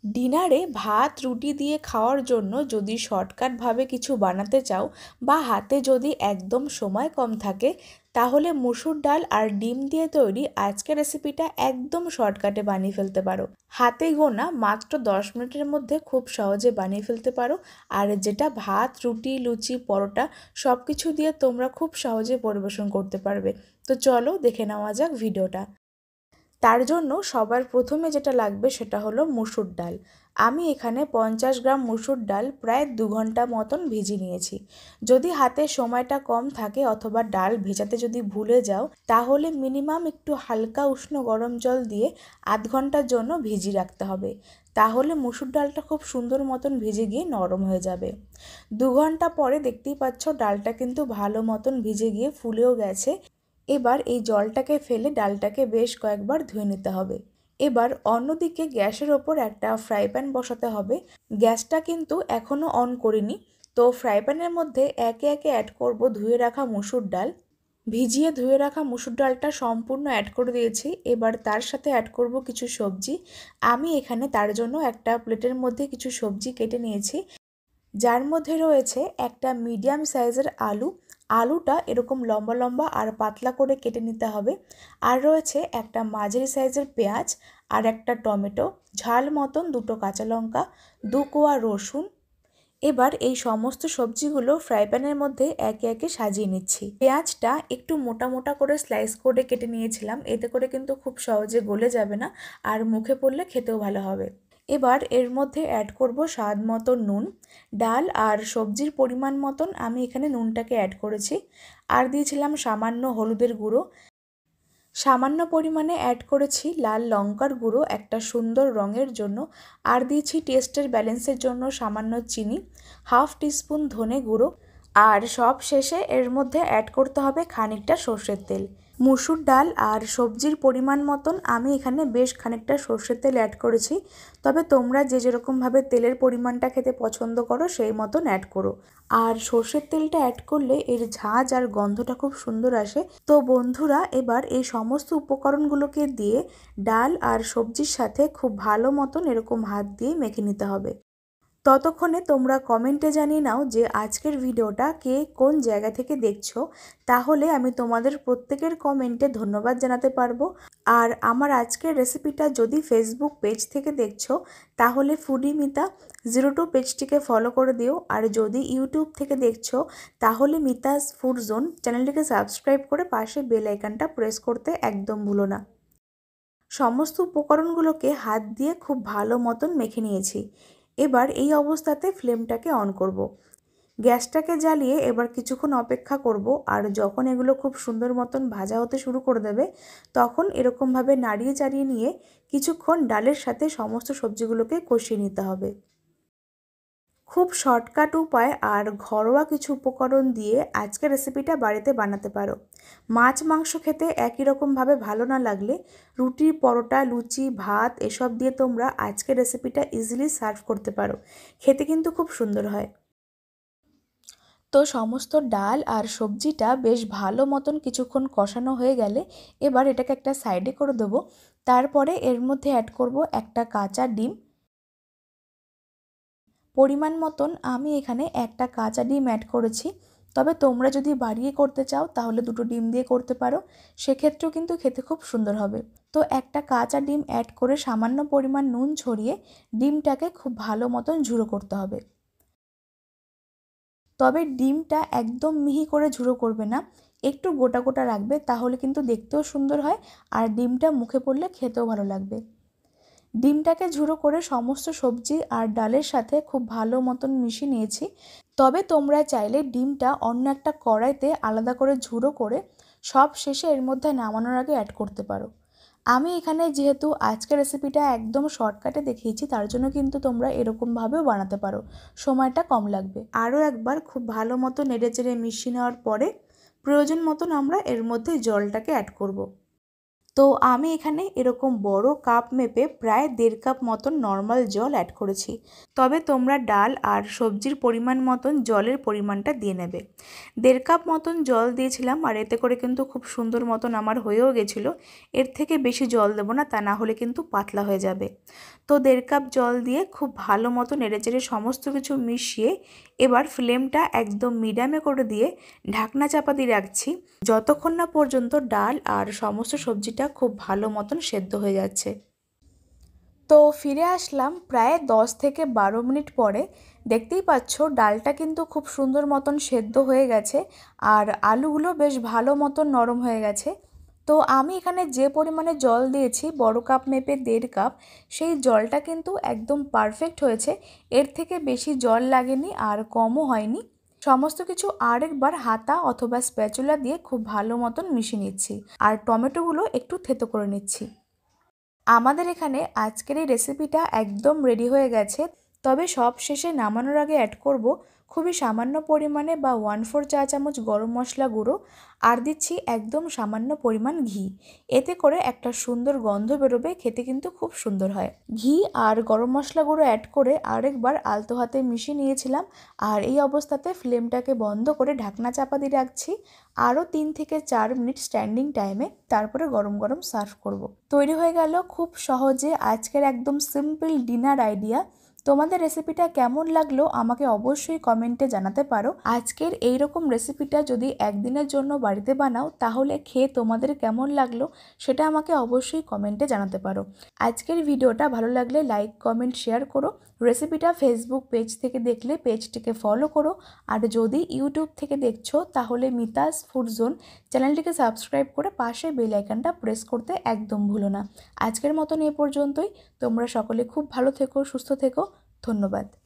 ডিনারে ভাত রুটি দিয়ে খাওয়ার জন্য যদি শর্টকাটভাবে কিছু বানাতে চাও বা হাতে যদি একদম সময় কম থাকে, তাহলে মসুর ডাল আর ডিম দিয়ে তৈরি আজকের রেসিপিটা একদম শর্টকাটে বানিয়ে ফেলতে পারো। হাতে গোনা মাত্র 10 মিনিটের মধ্যে খুব সহজে বানিয়ে ফেলতে পারো। আর যেটা ভাত রুটি লুচি পরোটা সব কিছু দিয়ে তোমরা খুব সহজে পরিবেশন করতে পারবে। তো চলো দেখে নেওয়া যাক ভিডিওটা। তার জন্য সবার প্রথমে যেটা লাগবে সেটা হলো মুসুর ডাল। আমি এখানে 50 গ্রাম মুসুর ডাল প্রায় 2 ঘন্টা মতন ভিজিয়ে নিয়েছি। যদি হাতে সময়টা কম থাকে অথবা ডাল ভেজাতে যদি ভুলে যাও, তাহলে মিনিমাম একটু হালকা উষ্ণ গরম জল দিয়ে আধ ঘন্টার জন্য ভিজিয়ে রাখতে হবে। তাহলে মুসুর ডালটা খুব সুন্দর মতন ভিজে গিয়ে নরম হয়ে যাবে। 2 ঘন্টা পরে দেখতেই পাচ্ছ ডালটা কিন্তু ভালো মতন ভিজে গিয়ে ফুলেও গেছে। এবার এই জলটাকে ফেলে ডালটাকে বেশ কয়েকবার ধুয়ে নিতে হবে। এবার অন্যদিকে গ্যাসের ওপর একটা ফ্রাই প্যান বসাতে হবে। গ্যাসটা কিন্তু এখনও অন করিনি। তো ফ্রাই প্যানের মধ্যে একে একে অ্যাড করব ধুয়ে রাখা মুসুর ডাল। ভিজিয়ে ধুয়ে রাখা মুসুর ডালটা সম্পূর্ণ অ্যাড করে দিয়েছি। এবার তার সাথে অ্যাড করব কিছু সবজি। আমি এখানে তার জন্য একটা প্লেটের মধ্যে কিছু সবজি কেটে নিয়েছি, যার মধ্যে রয়েছে একটা মিডিয়াম সাইজের আলু। আলুটা এরকম লম্বা লম্বা আর পাতলা করে কেটে নিতে হবে। আর রয়েছে একটা মাঝারি সাইজের পেঁয়াজ আর একটা টমেটো, ঝাল মতন 2টো কাঁচা লঙ্কা, 2 কোয়া রসুন। এবার এই সমস্ত সবজিগুলো ফ্রাই প্যানের মধ্যে একে একে সাজিয়ে নিচ্ছি। পেঁয়াজটা একটু মোটা মোটা করে স্লাইস করে কেটে নিয়েছিলাম, এতে করে কিন্তু খুব সহজে গলে যাবে না আর মুখে পড়লে খেতেও ভালো হবে। এবার এর মধ্যে অ্যাড করব স্বাদ মতো নুন। ডাল আর সবজির পরিমাণ মতন আমি এখানে নুনটাকে অ্যাড করেছি। আর দিয়েছিলাম সামান্য হলুদের গুঁড়ো। সামান্য পরিমাণে অ্যাড করেছি লাল লঙ্কার গুঁড়ো একটা সুন্দর রঙের জন্য। আর দিয়েছি টেস্টের ব্যালেন্সের জন্য সামান্য চিনি, হাফ টিস্পুন ধনে গুঁড়ো। আর সব শেষে এর মধ্যে অ্যাড করতে হবে খানিকটা সর্ষের তেল। মুসুর ডাল আর সবজির পরিমাণ মতন আমি এখানে বেশ খানিকটা সর্ষের তেল অ্যাড করেছি। তবে তোমরা যে যেরকমভাবে তেলের পরিমাণটা খেতে পছন্দ করো সেই মতন অ্যাড করো। আর সর্ষের তেলটা অ্যাড করলে এর ঝাঁঝ আর গন্ধটা খুব সুন্দর আসে। তো বন্ধুরা, এবার এই সমস্ত উপকরণগুলোকে দিয়ে ডাল আর সবজির সাথে খুব ভালো মতন এরকম হাত দিয়ে মেখে নিতে হবে। ততক্ষণে তোমরা কমেন্টে জানিয়ে নাও যে আজকের ভিডিওটা কে কোন জায়গা থেকে দেখছো, তাহলে আমি তোমাদের প্রত্যেকের কমেন্টে ধন্যবাদ জানাতে পারবো। আর আমার আজকের রেসিপিটা যদি ফেসবুক পেজ থেকে দেখছো, তাহলে ফুডি মিতা 02 পেজটিকে ফলো করে দিও। আর যদি ইউটিউব থেকে দেখছো, তাহলে মিতাস ফুড জোন চ্যানেলটিকে সাবস্ক্রাইব করে পাশে বেল আইকনটা প্রেস করতে একদম ভুলো না। সমস্ত উপকরণগুলোকে হাত দিয়ে খুব ভালো মতন মেখে নিয়েছি। এবার এই অবস্থাতে ফ্লেমটাকে অন করব। গ্যাসটাকে জ্বালিয়ে এবার কিছুক্ষণ অপেক্ষা করব। আর যখন এগুলো খুব সুন্দর মতন ভাজা হতে শুরু করে দেবে, তখন এরকমভাবে নাড়িয়ে চাড়িয়ে নিয়ে কিছুক্ষণ ডালের সাথে সমস্ত সবজিগুলোকে কষিয়ে নিতে হবে। খুব শর্টকাট উপায় আর ঘরোয়া কিছু উপকরণ দিয়ে আজকের রেসিপিটা বাড়িতে বানাতে পারো। মাছ মাংস খেতে একই রকমভাবে ভালো না লাগলে রুটি পরোটা লুচি ভাত এসব দিয়ে তোমরা আজকের রেসিপিটা ইজিলি সার্ভ করতে পারো। খেতে কিন্তু খুব সুন্দর হয়। তো সমস্ত ডাল আর সবজিটা বেশ ভালো মতন কিছুক্ষণ কষানো হয়ে গেলে এবার এটাকে একটা সাইডে করে দেবো। তারপরে এর মধ্যে অ্যাড করব একটা কাঁচা ডিম। পরিমাণ মতন আমি এখানে একটা কাঁচা ডিম অ্যাড করেছি। তবে তোমরা যদি বাড়িয়ে করতে চাও তাহলে 2টো ডিম দিয়ে করতে পারো, সেক্ষেত্রেও কিন্তু খেতে খুব সুন্দর হবে। তো একটা কাঁচা ডিম অ্যাড করে সামান্য পরিমাণ নুন ছড়িয়ে ডিমটাকে খুব ভালো মতন ঝুড়ো করতে হবে। তবে ডিমটা একদম মিহি করে ঝুড়ো করবে না, একটু গোটা গোটা রাখবে, তাহলে কিন্তু দেখতেও সুন্দর হয় আর ডিমটা মুখে পড়লে খেতেও ভালো লাগবে। ডিমটাকে ঝুড়ো করে সমস্ত সবজি আর ডালের সাথে খুব ভালো মতন মিশিয়ে নিয়েছি। তবে তোমরা চাইলে ডিমটা অন্য একটা কড়াইতে আলাদা করে ঝুড়ো করে সব শেষে এর মধ্যে নামানোর আগে অ্যাড করতে পারো। আমি এখানে যেহেতু আজকের রেসিপিটা একদম শর্টকাটে দেখিয়েছি, তার জন্য কিন্তু তোমরা এরকমভাবেও বানাতে পারো, সময়টা কম লাগবে। আরও একবার খুব ভালো মতো নেড়েচেড়ে মিশিয়ে নেওয়ার পরে প্রয়োজন মতন আমরা এর মধ্যে জলটাকে অ্যাড করব। তো আমি এখানে এরকম বড় কাপ মেপে প্রায় 1.5 কাপ মতন নর্মাল জল অ্যাড করেছি। তবে তোমরা ডাল আর সবজির পরিমাণ মতন জলের পরিমাণটা দিয়ে নেবে। 1.5 কাপ মতন জল দিয়েছিলাম, আর এতে করে কিন্তু খুব সুন্দর মতন আমার হয়েও গেছিলো। এর থেকে বেশি জল দেবো না, তা না হলে কিন্তু পাতলা হয়ে যাবে। তো 1.5 কাপ জল দিয়ে খুব ভালো মতো নেড়েচেড়ে সমস্ত কিছু মিশিয়ে এবার ফ্লেমটা একদম মিডিয়ামে করে দিয়ে ঢাকনা চাপা দিয়ে রাখছি, যতক্ষণ না পর্যন্ত ডাল আর সমস্ত সবজিটা খুব ভালো মতন সেদ্ধ হয়ে যাচ্ছে। তো ফিরে আসলাম প্রায় 10 থেকে 12 মিনিট পরে। দেখতেই পাচ্ছ ডালটা কিন্তু খুব সুন্দর মতন সেদ্ধ হয়ে গেছে, আর আলুগুলো বেশ ভালো মতন নরম হয়ে গেছে। তো আমি এখানে যে পরিমাণে জল দিয়েছি, বড় কাপ মেপে 1.5 কাপ, সেই জলটা কিন্তু একদম পারফেক্ট হয়েছে। এর থেকে বেশি জল লাগেনি আর কমও হয়নি। সমস্ত কিছু আরেকবার হাতা অথবা স্প্যাচুলা দিয়ে খুব ভালো মতন মিশিয়ে নিচ্ছি, আর টমেটোগুলো একটু থেতো করে নিচ্ছি। আমাদের এখানে আজকের এই রেসিপিটা একদম রেডি হয়ে গেছে। তবে সব শেষে নামানোর আগে অ্যাড করব খুবই সামান্য পরিমাণে বা 1/4 চা চামচ গরম মশলা গুঁড়ো, আর দিচ্ছি একদম সামান্য পরিমাণ ঘি। এতে করে একটা সুন্দর গন্ধ বেরোবে, খেতে কিন্তু খুব সুন্দর হয়। ঘি আর গরম মশলা গুঁড়ো অ্যাড করে আরেকবার আলতো হাতে মিশিয়ে নিয়েছিলাম, আর এই অবস্থাতে ফ্লেমটাকে বন্ধ করে ঢাকনা চাপা দিয়ে রাখছি আরও 3 থেকে 4 মিনিট স্ট্যান্ডিং টাইমে। তারপরে গরম গরম সার্ভ করব। তৈরি হয়ে গেল খুব সহজে আজকের একদম সিম্পল ডিনার আইডিয়া। তোমাদের রেসিপিটা কেমন লাগলো আমাকে অবশ্যই কমেন্টে জানাতে পারো। আজকের এইরকম রেসিপিটা যদি একদিনের জন্য বাড়িতে বানাও তাহলে খেয়ে তোমাদের কেমন লাগলো সেটা আমাকে অবশ্যই কমেন্টে জানাতে পারো। আজকের ভিডিওটা ভালো লাগলে লাইক, কমেন্ট, শেয়ার করো। রেসিপিটা ফেসবুক পেজ থেকে দেখলে পেজটিকে ফলো করো, আর যদি ইউটিউব থেকে দেখছো তাহলে মিতাস ফুড জোন চ্যানেলটিকে সাবস্ক্রাইব করে পাশে বেল আইকনটা প্রেস করতে একদম ভুলো না। আজকের মতন এ পর্যন্তই। তোমরা সকলে খুব ভালো থেকো, সুস্থ থেকো। ধন্যবাদ।